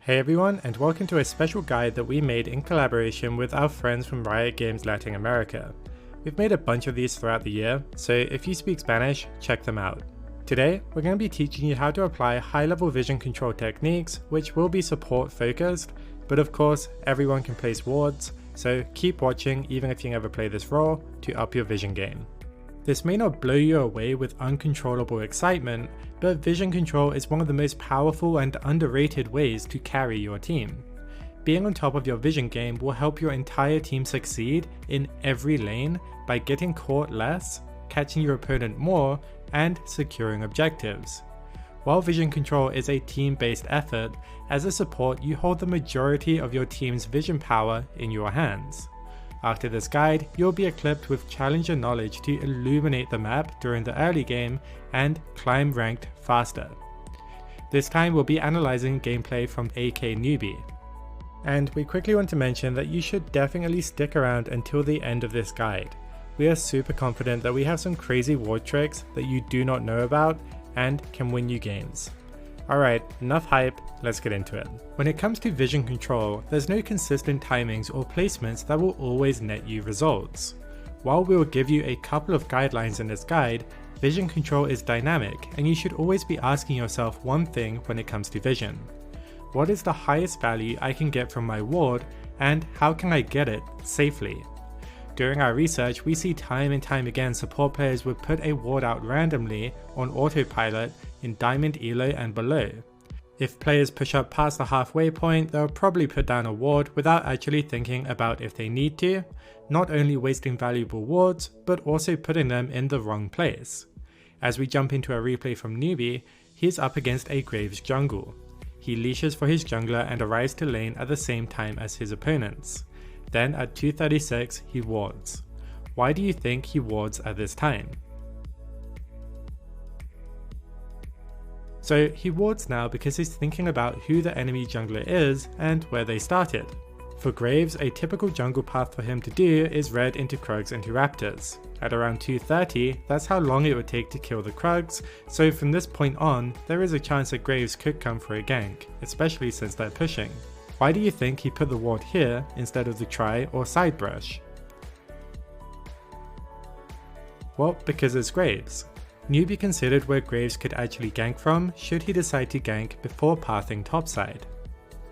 Hey everyone, and welcome to a special guide that we made in collaboration with our friends from Riot Games Latin America. We've made a bunch of these throughout the year, so if you speak Spanish, check them out. Today, we're going to be teaching you how to apply high-level vision control techniques, which will be support focused, but of course, everyone can place wards, so keep watching even if you never play this role to up your vision game. This may not blow you away with uncontrollable excitement, but vision control is one of the most powerful and underrated ways to carry your team. Being on top of your vision game will help your entire team succeed in every lane by getting caught less, catching your opponent more, and securing objectives. While vision control is a team-based effort, as a support you hold the majority of your team's vision power in your hands. After this guide, you'll be equipped with challenger knowledge to illuminate the map during the early game and climb ranked faster. This time we'll be analyzing gameplay from AK Newbie. And we quickly want to mention that you should definitely stick around until the end of this guide. We are super confident that we have some crazy ward tricks that you do not know about and can win you games. Alright, enough hype, let's get into it. When it comes to vision control, there's no consistent timings or placements that will always net you results. While we will give you a couple of guidelines in this guide, vision control is dynamic and you should always be asking yourself one thing when it comes to vision. What is the highest value I can get from my ward and how can I get it safely? During our research, we see time and time again support players would put a ward out randomly on autopilot in Diamond Elo and below. If players push up past the halfway point, they'll probably put down a ward without actually thinking about if they need to, not only wasting valuable wards, but also putting them in the wrong place. As we jump into a replay from Newbie, he's up against a Graves jungle. He leashes for his jungler and arrives to lane at the same time as his opponents. Then at 236, he wards. Why do you think he wards at this time? So he wards now because he's thinking about who the enemy jungler is and where they started. For Graves, a typical jungle path for him to do is red into Krugs into Raptors. At around 230, that's how long it would take to kill the Krugs, so from this point on, there is a chance that Graves could come for a gank, especially since they're pushing. Why do you think he put the ward here instead of the try or side brush? Well, because it's Graves. Newbie considered where Graves could actually gank from should he decide to gank before pathing topside.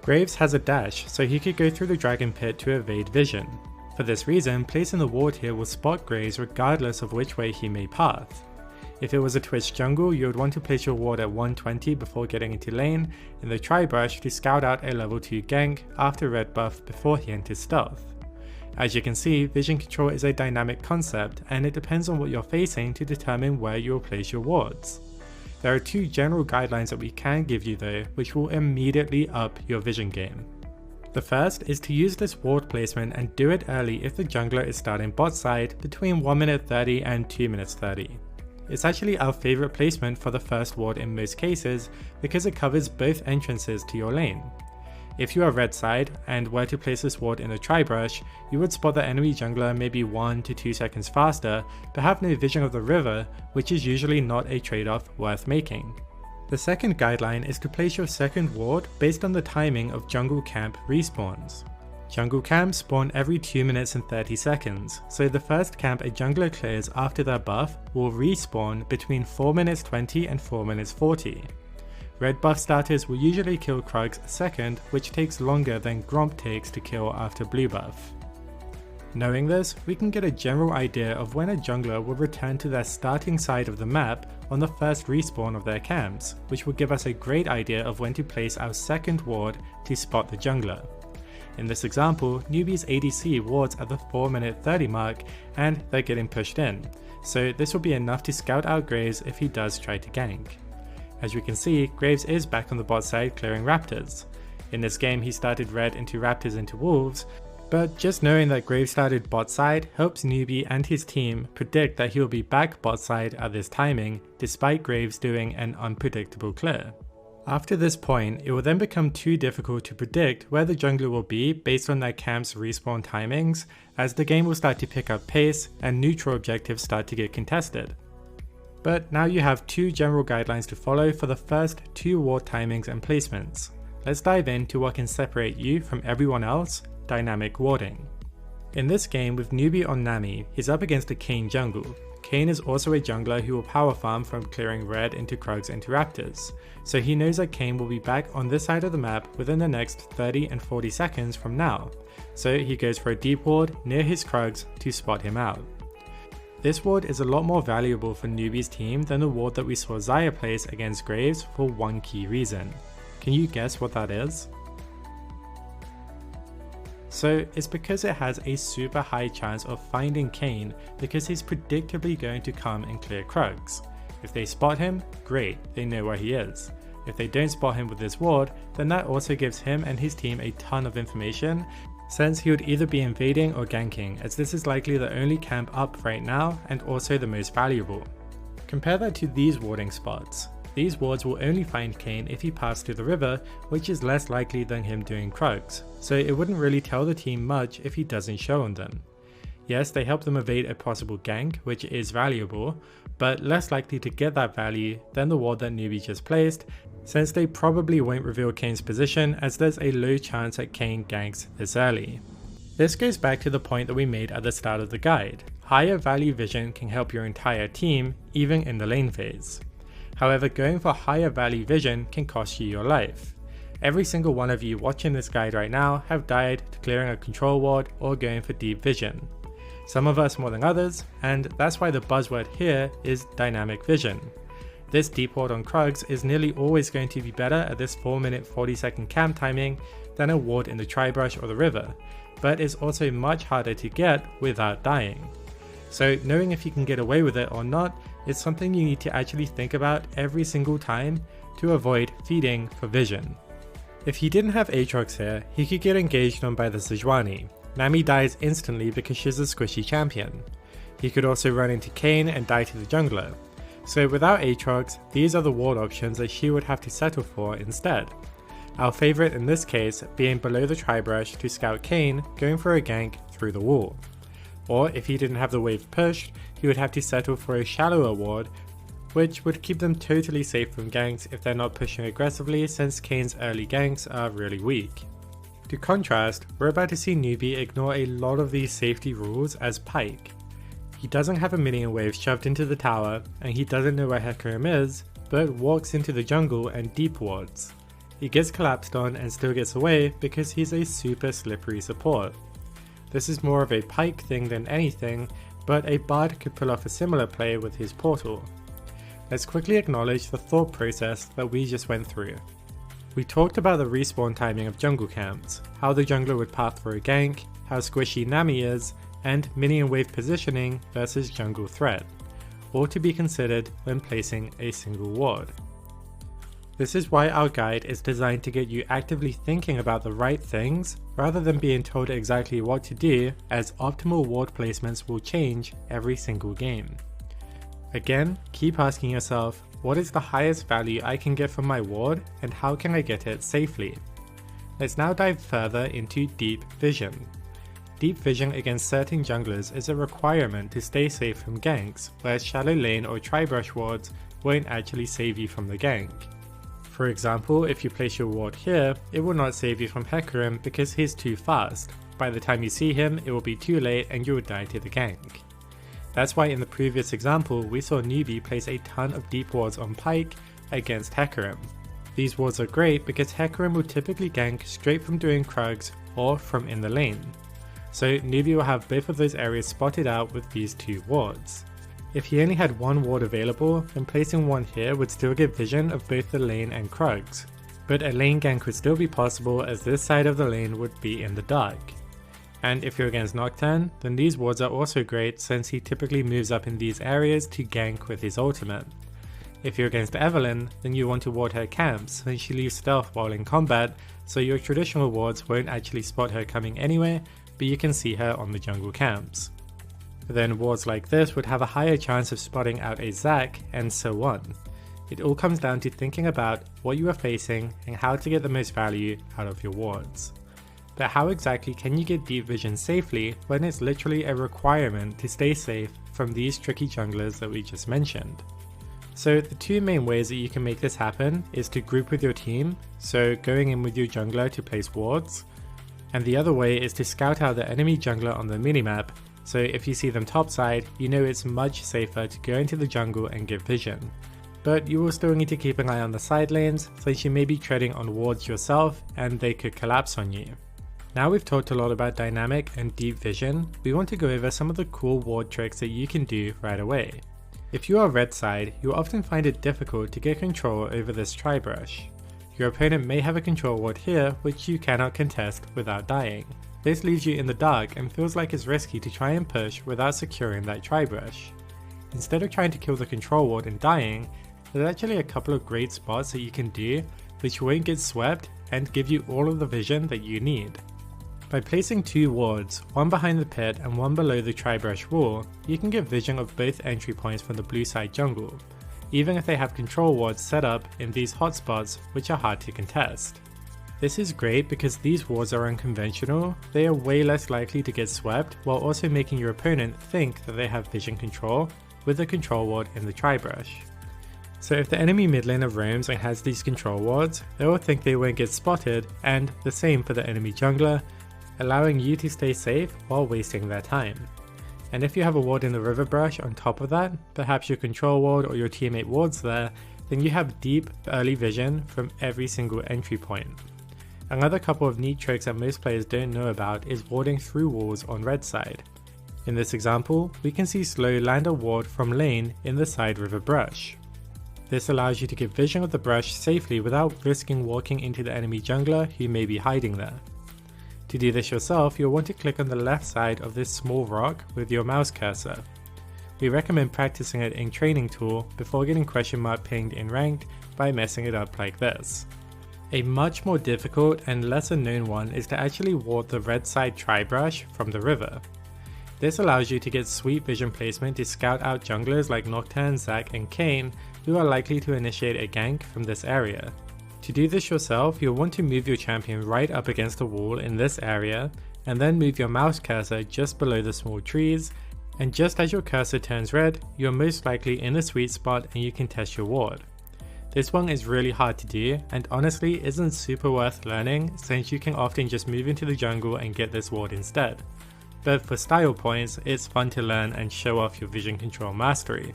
Graves has a dash, so he could go through the dragon pit to evade vision. For this reason, placing the ward here will spot Graves regardless of which way he may path. If it was a Twitch jungle, you would want to place your ward at 120 before getting into lane, and the try brush to scout out a level 2 gank after red buff before he enters stealth. As you can see, vision control is a dynamic concept and it depends on what you're facing to determine where you will place your wards. There are two general guidelines that we can give you though, which will immediately up your vision game. The first is to use this ward placement and do it early if the jungler is starting bot side between 1 minute 30 and 2 minutes 30. It's actually our favorite placement for the first ward in most cases because it covers both entrances to your lane. If you are red side and were to place this ward in a try brush, you would spot the enemy jungler maybe 1 to 2 seconds faster, but have no vision of the river, which is usually not a trade-off worth making. The second guideline is to place your second ward based on the timing of jungle camp respawns. Jungle camps spawn every 2 minutes and 30 seconds, so the first camp a jungler clears after their buff will respawn between 4 minutes 20 and 4 minutes 40. Red buff starters will usually kill Krugs second, which takes longer than Gromp takes to kill after blue buff. Knowing this, we can get a general idea of when a jungler will return to their starting side of the map on the first respawn of their camps, which will give us a great idea of when to place our second ward to spot the jungler. In this example, Newbie's ADC wards at the 4 minute 30 mark and they're getting pushed in, so this will be enough to scout out Graves if he does try to gank. As we can see, Graves is back on the bot side clearing Raptors. In this game he started red into Raptors into Wolves, but just knowing that Graves started bot side helps Newbie and his team predict that he will be back bot side at this timing despite Graves doing an unpredictable clear. After this point, it will then become too difficult to predict where the jungler will be based on their camp's respawn timings, as the game will start to pick up pace and neutral objectives start to get contested. But now you have two general guidelines to follow for the first two ward timings and placements. let's dive into what can separate you from everyone else: dynamic warding. In this game with newbie on Nami, he's up against a Kayn jungle. Kayn is also a jungler who will power farm from clearing red into Krugs into Raptors, so he knows that Kayn will be back on this side of the map within the next 30 and 40 seconds from now, so he goes for a deep ward near his Krugs to spot him out. This ward is a lot more valuable for newbie's team than the ward that we saw Xayah place against Graves for one key reason. Can you guess what that is? So it's because it has a super high chance of finding Kayn because he's predictably going to come and clear Krugs. If they spot him, great, they know where he is. If they don't spot him with this ward, then that also gives him and his team a ton of information, since he would either be invading or ganking, as this is likely the only camp up right now and also the most valuable. Compare that to these warding spots. These wards will only find Kayn if he passed through the river, which is less likely than him doing Krugs, so it wouldn't really tell the team much if he doesn't show on them. Yes, they help them evade a possible gank, which is valuable, but less likely to get that value than the ward that newbie just placed, since they probably won't reveal Kayn's position as there's a low chance that Kayn ganks this early. This goes back to the point that we made at the start of the guide. Higher value vision can help your entire team, even in the lane phase. However, going for higher value vision can cost you your life. Every single one of you watching this guide right now have died to clearing a control ward or going for deep vision. Some of us more than others, and that's why the buzzword here is dynamic vision. This deep ward on Krugs is nearly always going to be better at this 4-minute 40-second camp timing than a ward in the Tribrush or the river, but is also much harder to get without dying. So knowing if you can get away with it or not is something you need to actually think about every single time to avoid feeding for vision. If he didn't have Aatrox here, he could get engaged on by the Sejuani. Nami dies instantly because she's a squishy champion. He could also run into Kayn and die to the jungler. So without Aatrox, these are the ward options that she would have to settle for instead. Our favourite in this case being below the Tribrush to scout Kayn going for a gank through the wall. Or if he didn't have the wave pushed, he would have to settle for a shallower ward, which would keep them totally safe from ganks if they're not pushing aggressively, since Kayn's early ganks are really weak. To contrast, we're about to see newbie ignore a lot of these safety rules as Pyke. He doesn't have a minion wave shoved into the tower, and he doesn't know where Hecarim is, but walks into the jungle and deep wards. He gets collapsed on and still gets away because he's a super slippery support. This is more of a Pyke thing than anything, but a Bard could pull off a similar play with his portal. Let's quickly acknowledge the thought process that we just went through. We talked about the respawn timing of jungle camps, how the jungler would path for a gank, how squishy Nami is, and minion wave positioning versus jungle threat, all to be considered when placing a single ward. This is why our guide is designed to get you actively thinking about the right things rather than being told exactly what to do, as optimal ward placements will change every single game. Again, keep asking yourself, what is the highest value I can get from my ward and how can I get it safely? Let's now dive further into deep vision. Deep vision against certain junglers is a requirement to stay safe from ganks, whereas shallow lane or Tribrush wards won't actually save you from the gank. For example, if you place your ward here, it will not save you from Hecarim because he's too fast. By the time you see him, it will be too late and you will die to the gank. That's why in the previous example, we saw newbie place a ton of deep wards on Pyke against Hecarim. These wards are great because Hecarim will typically gank straight from doing Krugs or from in the lane. So newbie will have both of those areas spotted out with these two wards. If he only had one ward available, then placing one here would still give vision of both the lane and Krugs, but a lane gank would still be possible as this side of the lane would be in the dark. And if you're against Nocturne, then these wards are also great since he typically moves up in these areas to gank with his ultimate. If you're against Evelynn, then you want to ward her camps since she leaves stealth while in combat, so your traditional wards won't actually spot her coming anyway, but you can see her on the jungle camps. Then wards like this would have a higher chance of spotting out a Zac, and so on. It all comes down to thinking about what you are facing and how to get the most value out of your wards. But how exactly can you get deep vision safely when it's literally a requirement to stay safe from these tricky junglers that we just mentioned? So the two main ways that you can make this happen is to group with your team, so going in with your jungler to place wards, and the other way is to scout out the enemy jungler on the minimap, so if you see them topside, you know it's much safer to go into the jungle and get vision. But you will still need to keep an eye on the side lanes, since you may be treading on wards yourself and they could collapse on you. Now we've talked a lot about dynamic and deep vision, we want to go over some of the cool ward tricks that you can do right away. If you are red side, you'll often find it difficult to get control over this tri-brush. Your opponent may have a control ward here which you cannot contest without dying. This leaves you in the dark and feels like it's risky to try and push without securing that tri-brush. Instead of trying to kill the control ward and dying, there's actually a couple of great spots that you can do which won't get swept and give you all of the vision that you need. By placing two wards, one behind the pit and one below the tri-brush wall, you can get vision of both entry points from the blue side jungle, even if they have control wards set up in these hotspots which are hard to contest. This is great because these wards are unconventional, they are way less likely to get swept while also making your opponent think that they have vision control with the control ward in the tri-brush. So if the enemy mid laner roams and has these control wards, they will think they won't get spotted, and the same for the enemy jungler, allowing you to stay safe while wasting their time. And if you have a ward in the river brush on top of that, perhaps your control ward or your teammate wards there, then you have deep early vision from every single entry point. Another couple of neat tricks that most players don't know about is warding through walls on red side. In this example, we can see Slow land a ward from lane in the side river brush. This allows you to get vision of the brush safely without risking walking into the enemy jungler who may be hiding there. To do this yourself, you'll want to click on the left side of this small rock with your mouse cursor. We recommend practicing it in Training Tool before getting question mark pinged in Ranked by messing it up like this. A much more difficult and lesser known one is to actually ward the red side tri-brush from the river. This allows you to get sweet vision placement to scout out junglers like Nocturne, Zac and Kayn who are likely to initiate a gank from this area. To do this yourself, you'll want to move your champion right up against the wall in this area, and then move your mouse cursor just below the small trees, and just as your cursor turns red, you're most likely in the sweet spot and you can test your ward. This one is really hard to do, and honestly isn't super worth learning since you can often just move into the jungle and get this ward instead. But for style points, it's fun to learn and show off your vision control mastery.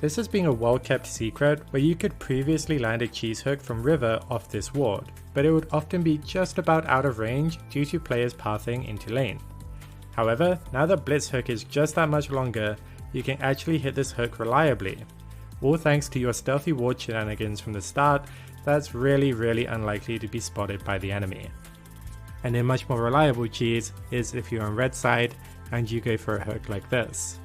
This has been a well kept secret where you could previously land a cheese hook from river off this ward, but it would often be just about out of range due to players pathing into lane. However, now that Blitz hook is just that much longer, you can actually hit this hook reliably. All thanks to your stealthy ward shenanigans from the start, that's really unlikely to be spotted by the enemy. And a much more reliable cheese is if you're on red side and you go for a hook like this.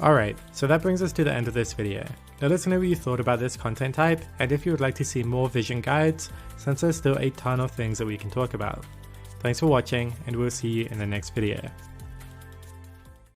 Alright, so that brings us to the end of this video. Let us know what you thought about this content type and if you would like to see more vision guides, since there's still a ton of things that we can talk about. Thanks for watching and we'll see you in the next video.